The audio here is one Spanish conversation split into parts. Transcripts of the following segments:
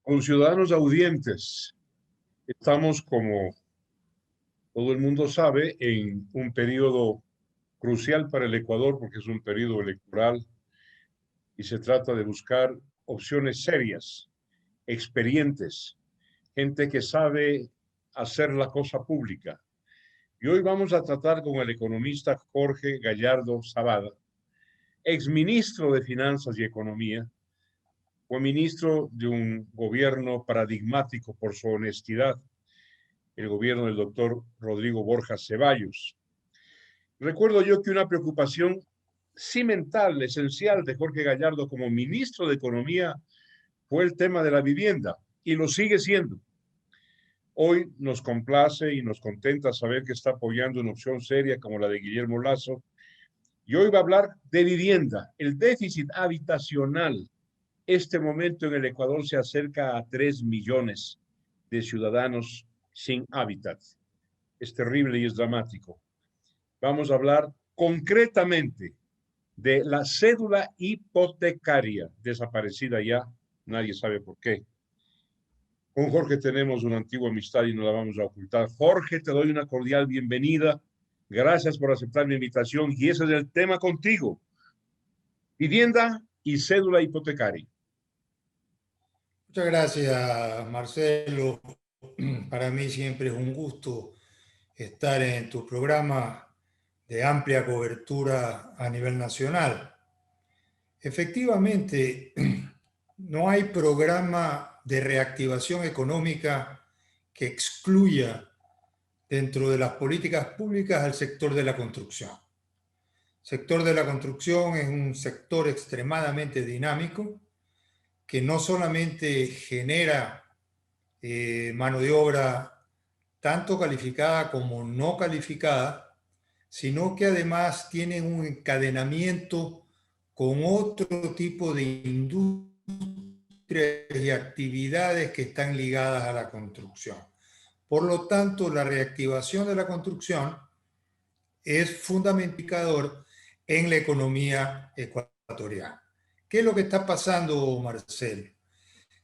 Ciudadanos audientes, estamos, como todo el mundo sabe, en un periodo crucial para el Ecuador porque es un periodo electoral y se trata de buscar opciones serias, experientes, gente que sabe hacer la cosa pública. Y hoy vamos a tratar con el economista Jorge Gallardo Sabada, exministro de Finanzas y Economía. Fue ministro de un gobierno paradigmático por su honestidad, el gobierno del doctor Rodrigo Borja Ceballos. Recuerdo yo que una preocupación cimental, esencial de Jorge Gallardo como ministro de Economía fue el tema de la vivienda, y lo sigue siendo. Hoy nos complace y nos contenta saber que está apoyando una opción seria como la de Guillermo Lasso, y hoy va a hablar de vivienda, el déficit habitacional. Este momento en el Ecuador se acerca a 3 millones de ciudadanos sin hábitat. Es terrible y es dramático. Vamos a hablar concretamente de la cédula hipotecaria, desaparecida ya, nadie sabe por qué. Con Jorge tenemos una antigua amistad y no la vamos a ocultar. Jorge, te doy una cordial bienvenida. Gracias por aceptar mi invitación y ese es el tema contigo. Vivienda y cédula hipotecaria. Muchas gracias, Marcelo. Para mí siempre es un gusto estar en tu programa de amplia cobertura a nivel nacional. Efectivamente, no hay programa de reactivación económica que excluya dentro de las políticas públicas al sector de la construcción. El sector de la construcción es un sector extremadamente dinámico que no solamente genera mano de obra tanto calificada como no calificada, sino que además tiene un encadenamiento con otro tipo de industrias y actividades que están ligadas a la construcción. Por lo tanto, la reactivación de la construcción es fundamental en la economía ecuatoriana. ¿Qué es lo que está pasando, Marcelo?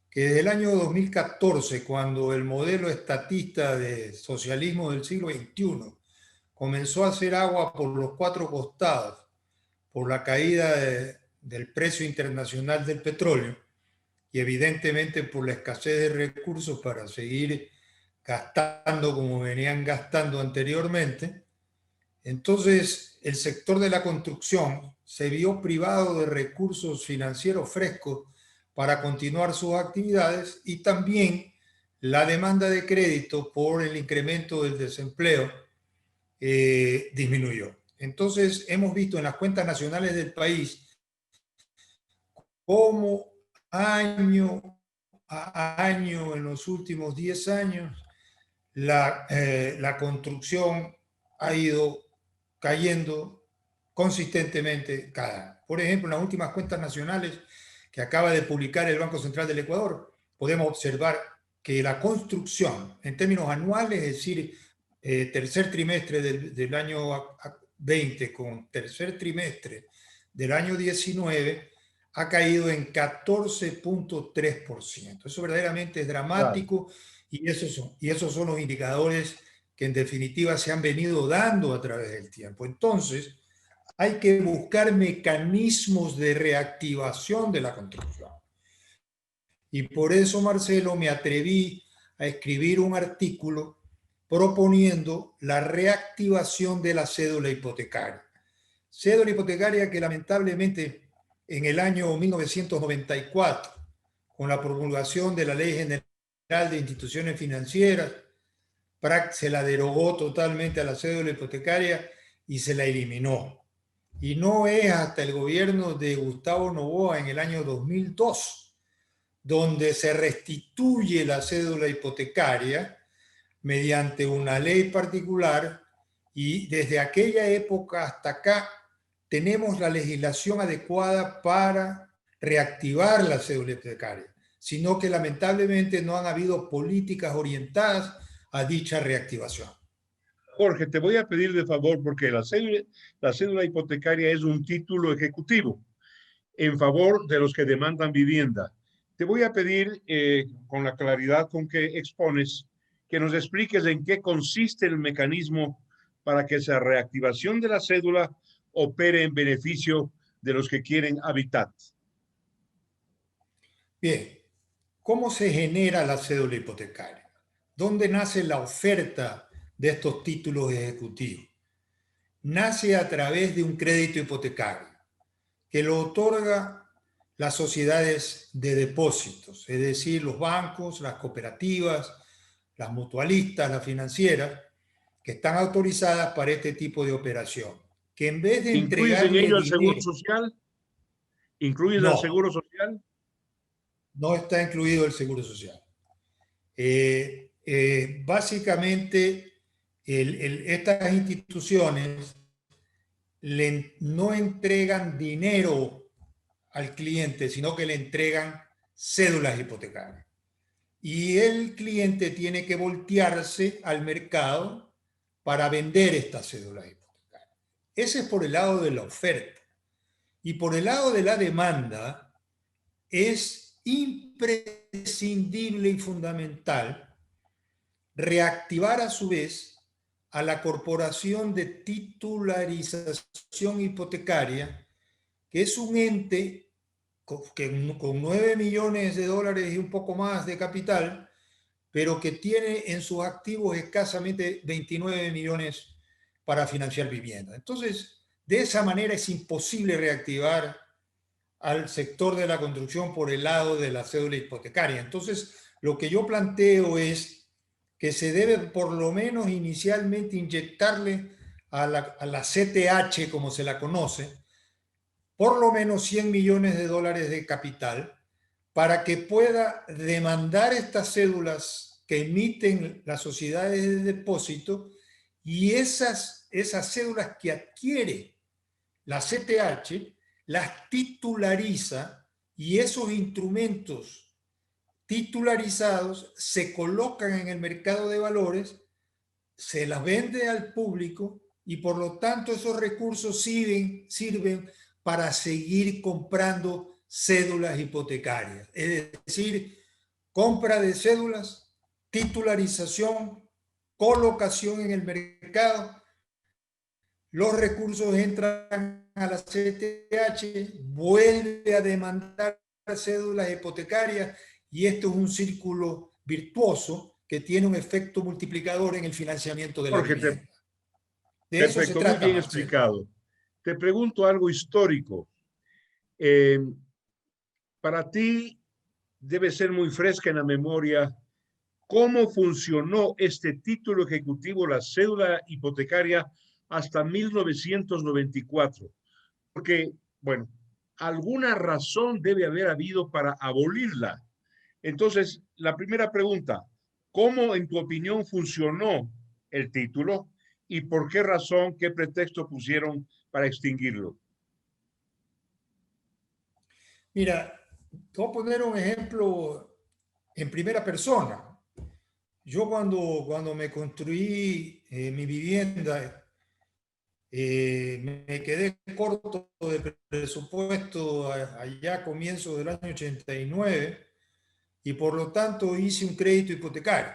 Que desde el año 2014, cuando el modelo estatista de socialismo del siglo XXI comenzó a hacer agua por los cuatro costados, por la caída del precio internacional del petróleo y evidentemente por la escasez de recursos para seguir gastando como venían gastando anteriormente, entonces el sector de la construcción se vio privado de recursos financieros frescos para continuar sus actividades y también la demanda de crédito por el incremento del desempleo disminuyó. Entonces hemos visto en las cuentas nacionales del país cómo año a año en los últimos 10 años la construcción ha ido cayendo consistentemente cada año. Por ejemplo, en las últimas cuentas nacionales que acaba de publicar el Banco Central del Ecuador, podemos observar que la construcción en términos anuales, es decir, tercer trimestre del año 20 con tercer trimestre del año 19, ha caído en 14.3%. Eso verdaderamente es dramático. Claro. Y esos son los indicadores que en definitiva se han venido dando a través del tiempo. Entonces, hay que buscar mecanismos de reactivación de la construcción. Y por eso, Marcelo, me atreví a escribir un artículo proponiendo la reactivación de la cédula hipotecaria. Cédula hipotecaria que lamentablemente en el año 1994, con la promulgación de la Ley General de Instituciones Financieras, se la derogó totalmente a la cédula hipotecaria y se la eliminó. Y no es hasta el gobierno de Gustavo Noboa en el año 2002 donde se restituye la cédula hipotecaria mediante una ley particular, y desde aquella época hasta acá tenemos la legislación adecuada para reactivar la cédula hipotecaria, sino que lamentablemente no han habido políticas orientadas a dicha reactivación. Jorge, te voy a pedir de favor, porque la cédula hipotecaria es un título ejecutivo en favor de los que demandan vivienda. Te voy a pedir, con la claridad con que expones, que nos expliques en qué consiste el mecanismo para que esa reactivación de la cédula opere en beneficio de los que quieren habitat. Bien, ¿cómo se genera la cédula hipotecaria? ¿Dónde nace la oferta de estos títulos ejecutivos? Nace a través de un crédito hipotecario que lo otorga las sociedades de depósitos, es decir, los bancos, las cooperativas, las mutualistas, las financieras, que están autorizadas para este tipo de operación, que en vez de ¿Incluyes en entregarle ello el seguro dinero, social? ¿Incluyes el no, seguro social? no está incluido el seguro social. Básicamente, estas instituciones no entregan dinero al cliente, sino que le entregan cédulas hipotecarias. Y el cliente tiene que voltearse al mercado para vender estas cédulas hipotecarias. Ese es por el lado de la oferta. Y por el lado de la demanda, es imprescindible y fundamental reactivar a su vez a la Corporación de Titularización Hipotecaria, que es un ente con 9 millones de dólares y un poco más de capital, pero que tiene en sus activos escasamente 29 millones para financiar vivienda. Entonces, de esa manera es imposible reactivar al sector de la construcción por el lado de la cédula hipotecaria. Entonces, lo que yo planteo es que se debe por lo menos inicialmente inyectarle a la CTH, como se la conoce, por lo menos 100 millones de dólares de capital para que pueda demandar estas cédulas que emiten las sociedades de depósito y esas cédulas que adquiere la CTH las titulariza y esos instrumentos titularizados se colocan en el mercado de valores, se las vende al público y por lo tanto esos recursos sirven para seguir comprando cédulas hipotecarias. Es decir, compra de cédulas, titularización, colocación en el mercado, los recursos entran a la CTH, vuelve a demandar cédulas hipotecarias y esto es un círculo virtuoso que tiene un efecto multiplicador en el financiamiento de la Jorge, vivienda. De eso se perfecto, muy trata, bien Marcelo. explicado. Te pregunto algo histórico. Eh, para ti debe ser muy fresca en la memoria cómo funcionó este título ejecutivo, la cédula hipotecaria, hasta 1994. Porque, bueno, alguna razón debe haber habido para abolirla. Entonces, la primera pregunta, ¿cómo en tu opinión funcionó el título y por qué razón, qué pretexto pusieron para extinguirlo? Mira, te voy a poner un ejemplo en primera persona. Yo cuando me construí mi vivienda, me quedé corto de presupuesto allá a comienzos del año 89 y por lo tanto hice un crédito hipotecario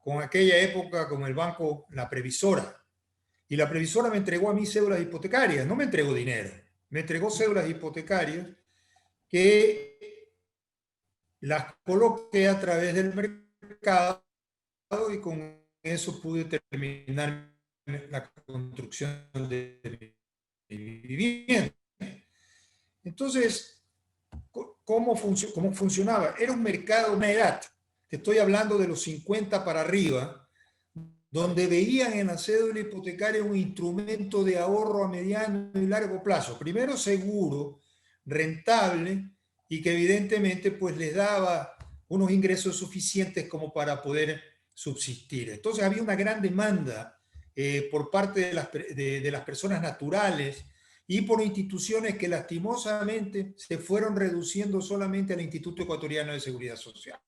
con aquella época con el banco La Previsora. Y la previsora me entregó a mí cédulas hipotecarias, no me entregó dinero, me entregó cédulas hipotecarias que las coloqué a través del mercado y con eso pude terminar la construcción de mi vivienda. Entonces, ¿cómo funcionaba? Era un mercado, una edad, te estoy hablando de los 50 para arriba, donde veían en la cédula hipotecaria un instrumento de ahorro a mediano y largo plazo. Primero seguro, rentable y que evidentemente pues les daba unos ingresos suficientes como para poder subsistir. Entonces había una gran demanda por parte de las personas naturales y por instituciones que lastimosamente se fueron reduciendo solamente al Instituto Ecuatoriano de Seguridad Social.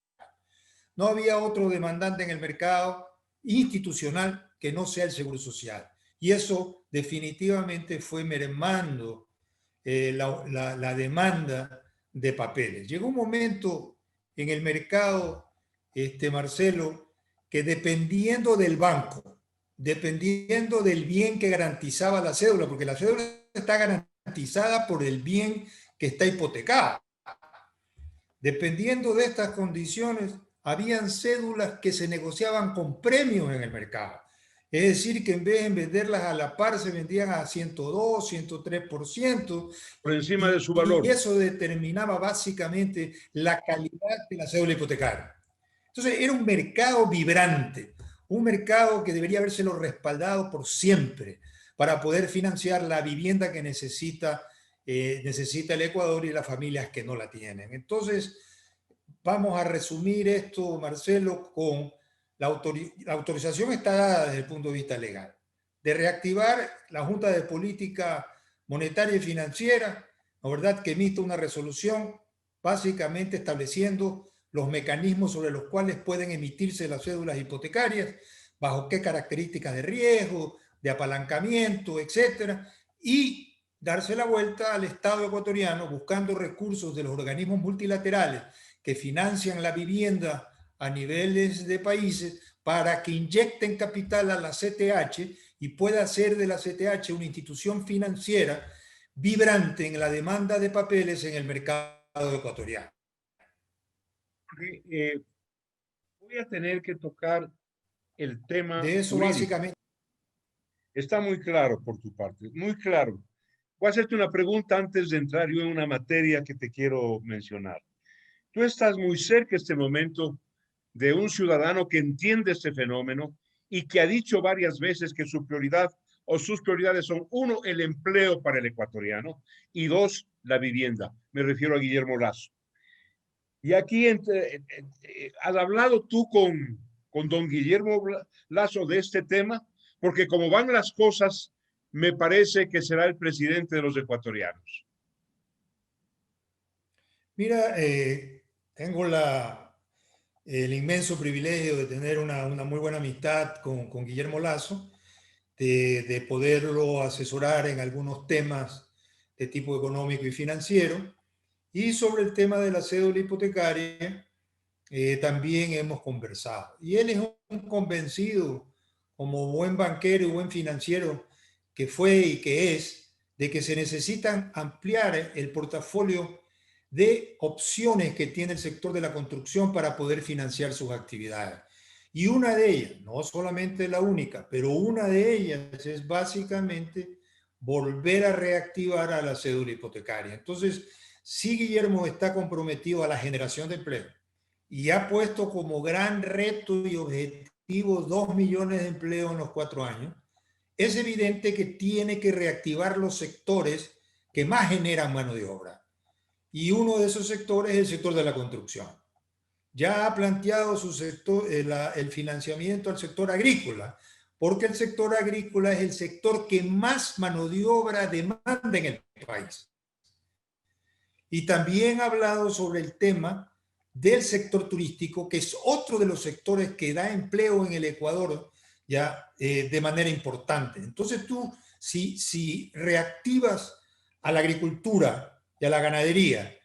No había otro demandante en el mercado institucional que no sea el Seguro Social. Y eso definitivamente fue mermando la demanda de papeles. Llegó un momento en el mercado, Marcelo, que dependiendo del banco, dependiendo del bien que garantizaba la cédula, porque la cédula está garantizada por el bien que está hipotecado. Dependiendo de estas condiciones, habían cédulas que se negociaban con premios en el mercado. Es decir, que en vez de venderlas a la par, se vendían a 102, 103%, por encima de su y valor. eso determinaba básicamente la calidad de la cédula hipotecaria. Entonces, era un mercado vibrante, un mercado que debería habérselo respaldado por siempre para poder financiar la vivienda que necesita el Ecuador y las familias que no la tienen. Entonces, vamos a resumir esto, Marcelo, con la autorización está dada desde el punto de vista legal, de reactivar la Junta de Política Monetaria y Financiera, la verdad que emite una resolución básicamente estableciendo los mecanismos sobre los cuales pueden emitirse las cédulas hipotecarias, bajo qué características de riesgo, de apalancamiento, etcétera, y darse la vuelta al Estado ecuatoriano buscando recursos de los organismos multilaterales que financian la vivienda a niveles de países para que inyecten capital a la CTH y pueda hacer de la CTH una institución financiera vibrante en la demanda de papeles en el mercado ecuatoriano. Voy a tener que tocar el tema De eso jurídico. básicamente. Está muy claro por tu parte, muy claro. Voy a hacerte una pregunta antes de entrar yo en una materia que te quiero mencionar. Tú estás muy cerca en este momento de un ciudadano que entiende este fenómeno y que ha dicho varias veces que su prioridad o sus prioridades son, uno, el empleo para el ecuatoriano y dos, la vivienda. Me refiero a Guillermo Lasso. Y aquí has hablado tú con don Guillermo Lasso de este tema, porque como van las cosas, me parece que será el presidente de los ecuatorianos. Mira, tengo el inmenso privilegio de tener una muy buena amistad con Guillermo Lasso, de poderlo asesorar en algunos temas de tipo económico y financiero. Y sobre el tema de la cédula hipotecaria, también hemos conversado. Y él es un convencido, como buen banquero y buen financiero que fue y que es, de que se necesitan ampliar el portafolio de opciones que tiene el sector de la construcción para poder financiar sus actividades. Y una de ellas, no solamente la única, pero una de ellas es básicamente volver a reactivar a la cédula hipotecaria. Entonces, sí, Guillermo está comprometido a la generación de empleo y ha puesto como gran reto y objetivo 2 millones de empleos en los 4 años. Es evidente que tiene que reactivar los sectores que más generan mano de obra. Y uno de esos sectores es el sector de la construcción. Ya ha planteado su sector, el financiamiento al sector agrícola, porque el sector agrícola es el sector que más mano de obra demanda en el país. Y también ha hablado sobre el tema del sector turístico, que es otro de los sectores que da empleo en el Ecuador ya de manera importante. Entonces tú, si reactivas a la agricultura y a la ganadería,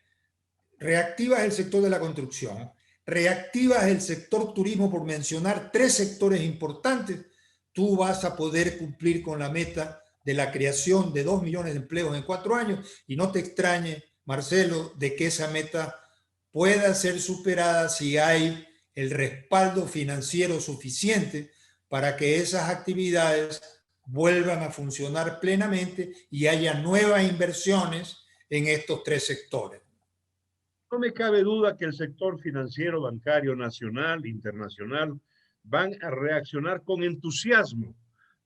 reactivas el sector de la construcción, reactivas el sector turismo, por mencionar 3 sectores importantes, tú vas a poder cumplir con la meta de la creación de 2 millones de empleos en 4 años y no te extrañe, Marcelo, de que esa meta pueda ser superada si hay el respaldo financiero suficiente para que esas actividades vuelvan a funcionar plenamente y haya nuevas inversiones en estos 3 sectores. No me cabe duda que el sector financiero, bancario, nacional, internacional, van a reaccionar con entusiasmo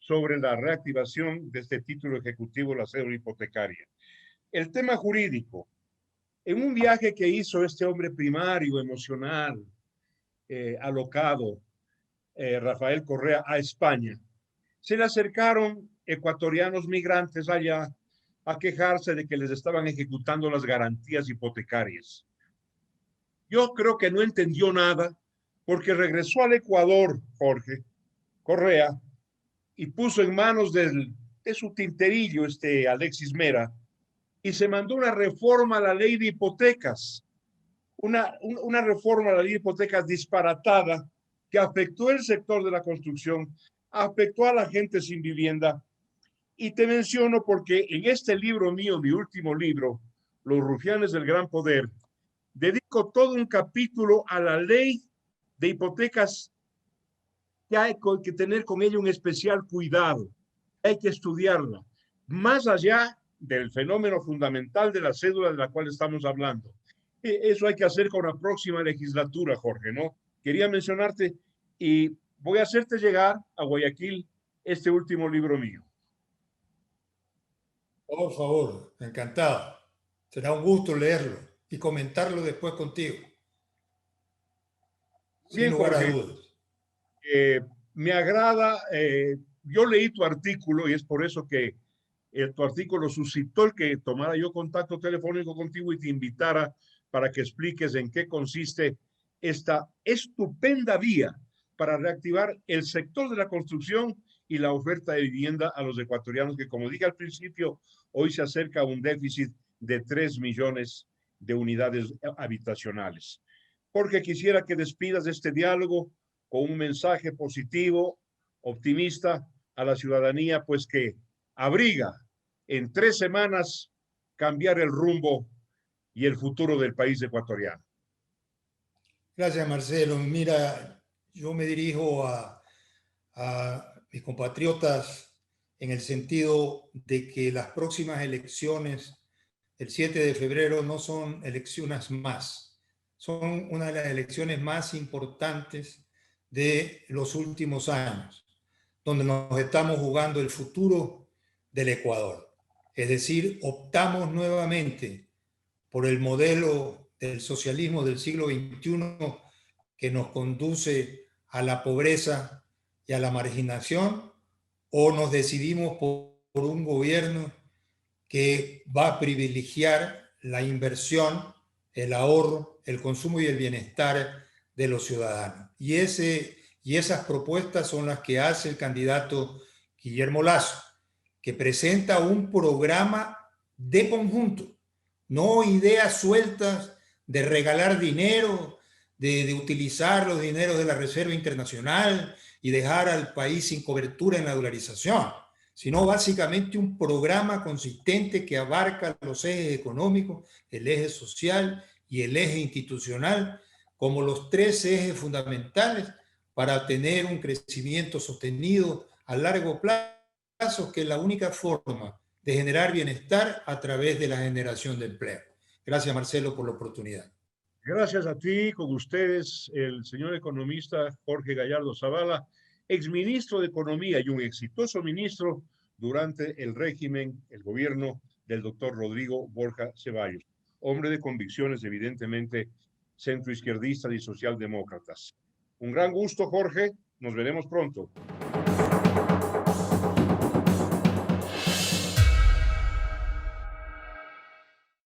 sobre la reactivación de este título ejecutivo, la cédula hipotecaria. El tema jurídico, en un viaje que hizo este hombre primario, emocional, alocado, Rafael Correa, a España, se le acercaron ecuatorianos migrantes allá a quejarse de que les estaban ejecutando las garantías hipotecarias. Yo creo que no entendió nada porque regresó al Ecuador, Jorge Correa, y puso en manos de su tinterillo, Alexis Mera, y se mandó una reforma a la ley de hipotecas, una reforma a la ley de hipotecas disparatada que afectó el sector de la construcción, afectó a la gente sin vivienda. Y te menciono porque en este libro mío, mi último libro, Los rufianes del gran poder, dedico todo un capítulo a la ley de hipotecas, que hay que tener con ella un especial cuidado, hay que estudiarla, más allá del fenómeno fundamental de la cédula de la cual estamos hablando. Eso hay que hacer con la próxima legislatura, Jorge, ¿no? Quería mencionarte y voy a hacerte llegar a Guayaquil este último libro mío. Por favor, encantado. Será un gusto leerlo y comentarlo después contigo, sin Bien, lugar a Jorge, dudas. me agrada, yo leí tu artículo y es por eso que tu artículo suscitó el que tomara yo contacto telefónico contigo y te invitara para que expliques en qué consiste esta estupenda vía para reactivar el sector de la construcción y la oferta de vivienda a los ecuatorianos, que como dije al principio, hoy se acerca a un déficit de 3 millones de unidades habitacionales. Porque quisiera que despidas este diálogo con un mensaje positivo, optimista a la ciudadanía, pues que abriga en 3 semanas cambiar el rumbo y el futuro del país ecuatoriano. Gracias, Marcelo. Mira, yo me dirijo a mis compatriotas en el sentido de que las próximas elecciones el 7 de febrero no son elecciones más, son una de las elecciones más importantes de los últimos años, donde nos estamos jugando el futuro del Ecuador. Es decir, optamos nuevamente por el modelo del socialismo del siglo XXI que nos conduce a la pobreza y a la marginación, o nos decidimos por un gobierno que va a privilegiar la inversión, el ahorro, el consumo y el bienestar de los ciudadanos. Y esas propuestas son las que hace el candidato Guillermo Lasso, que presenta un programa de conjunto, no ideas sueltas de regalar dinero, de utilizar los dineros de la Reserva Internacional y dejar al país sin cobertura en la dolarización, sino básicamente un programa consistente que abarca los ejes económicos, el eje social y el eje institucional como los 3 ejes fundamentales para tener un crecimiento sostenido a largo plazo, que es la única forma de generar bienestar a través de la generación de empleo. Gracias, Marcelo, por la oportunidad. Gracias a ti, con ustedes, el señor economista Jorge Gallardo Zavala, exministro de Economía y un exitoso ministro durante el régimen, el gobierno del doctor Rodrigo Borja Ceballos, hombre de convicciones evidentemente centroizquierdistas y socialdemócratas. Un gran gusto, Jorge. Nos veremos pronto.